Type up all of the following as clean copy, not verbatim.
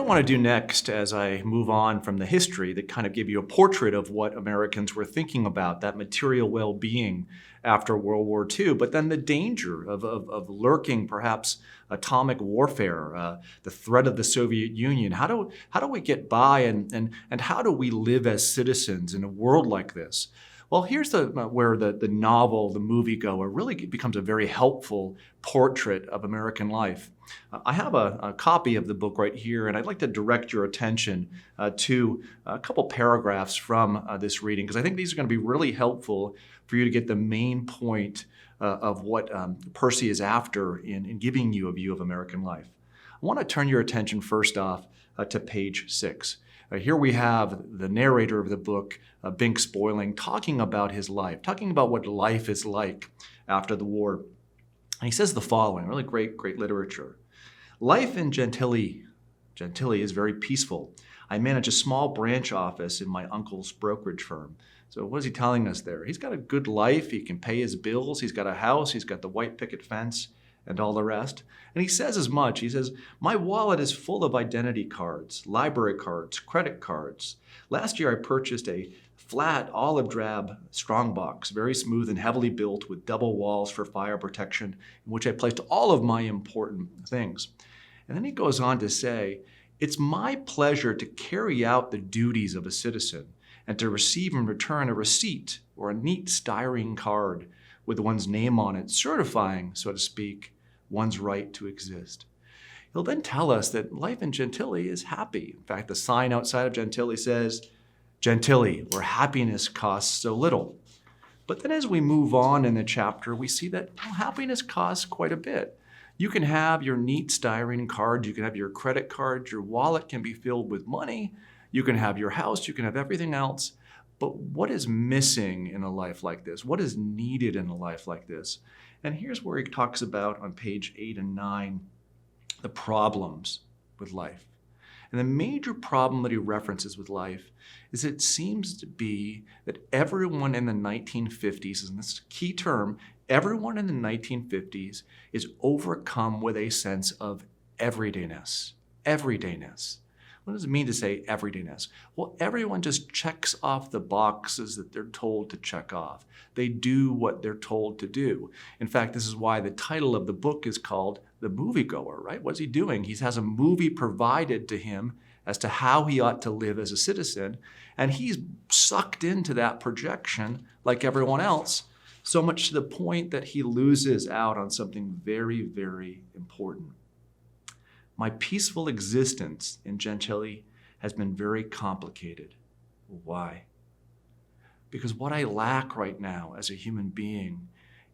want to do next as I move on from the history that kind of give you a portrait of what Americans were thinking about, that material well-being after World War II, but then the danger of lurking, perhaps atomic warfare, the threat of the Soviet Union. How do we get by and how do we live as citizens in a world like this? Well, here's where the novel, The Moviegoer, really becomes a very helpful portrait of American life. I have a copy of the book right here, and I'd like to direct your attention to a couple paragraphs from this reading, because I think these are going to be really helpful for you to get the main point of what Percy is after in giving you a view of American life. I want to turn your attention first off to page 6. Here we have the narrator of the book, Binks Boiling, talking about his life, talking about what life is like after the war. And he says the following, really great literature. Life in Gentilly is very peaceful. I manage a small branch office in my uncle's brokerage firm. So what is he telling us there? He's got a good life. He can pay his bills. He's got a house. He's got the white picket fence and all the rest. And he says as much. He says, my wallet is full of identity cards, library cards, credit cards. Last year I purchased a flat olive drab strongbox, very smooth and heavily built with double walls for fire protection, in which I placed all of my important things. And then he goes on to say, it's my pleasure to carry out the duties of a citizen and to receive and return a receipt or a neat styrene card with one's name on it, certifying, so to speak, one's right to exist. He'll then tell us that life in Gentilly is happy. In fact, the sign outside of Gentilly says, Gentilly, where happiness costs so little. But then as we move on in the chapter, we see that happiness costs quite a bit. You can have your neat styrene card, you can have your credit card, your wallet can be filled with money, you can have your house, you can have everything else. But what is missing in a life like this? What is needed in a life like this? And here's where he talks about on page 8 and 9, the problems with life. And the major problem that he references with life is it seems to be that everyone in the 1950s, and this is a key term, everyone in the 1950s is overcome with a sense of everydayness. Everydayness. What does it mean to say everydayness? Well, everyone just checks off the boxes that they're told to check off. They do what they're told to do. In fact, this is why the title of the book is called The Moviegoer, right? What's he doing? He has a movie provided to him as to how he ought to live as a citizen, and he's sucked into that projection like everyone else, so much to the point that he loses out on something very, very important. My peaceful existence in Gentilly has been very complicated. Why? Because what I lack right now as a human being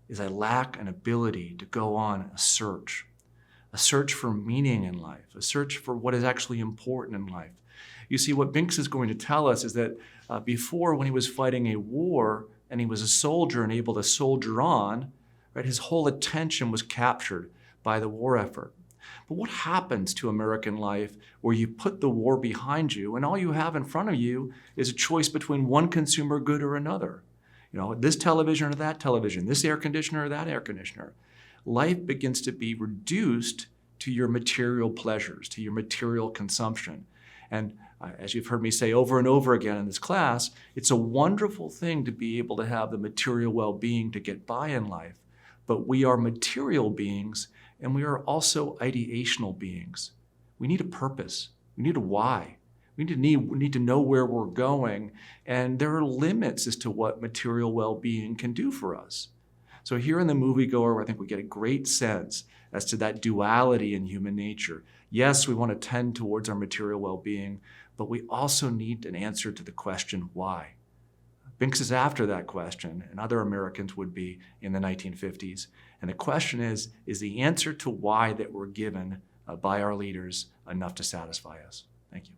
is I lack an ability to go on a search for meaning in life, a search for what is actually important in life. You see, what Binks is going to tell us is that before, when he was fighting a war and he was a soldier and able to soldier on, right, his whole attention was captured by the war effort. But what happens to American life where you put the war behind you and all you have in front of you is a choice between one consumer good or another? You know, this television or that television, this air conditioner or that air conditioner. Life begins to be reduced to your material pleasures, to your material consumption. And as you've heard me say over and over again in this class, it's a wonderful thing to be able to have the material well-being to get by in life. But we are material beings, and we are also ideational beings. We need a purpose. We need a why. We need to know where we're going, and there are limits as to what material well-being can do for us. So here in The Moviegoer, I think we get a great sense as to that duality in human nature. Yes, we want to tend towards our material well-being, but we also need an answer to the question, why? Binks is after that question, and other Americans would be in the 1950s. And the question is the answer to why that we're given by our leaders enough to satisfy us? Thank you.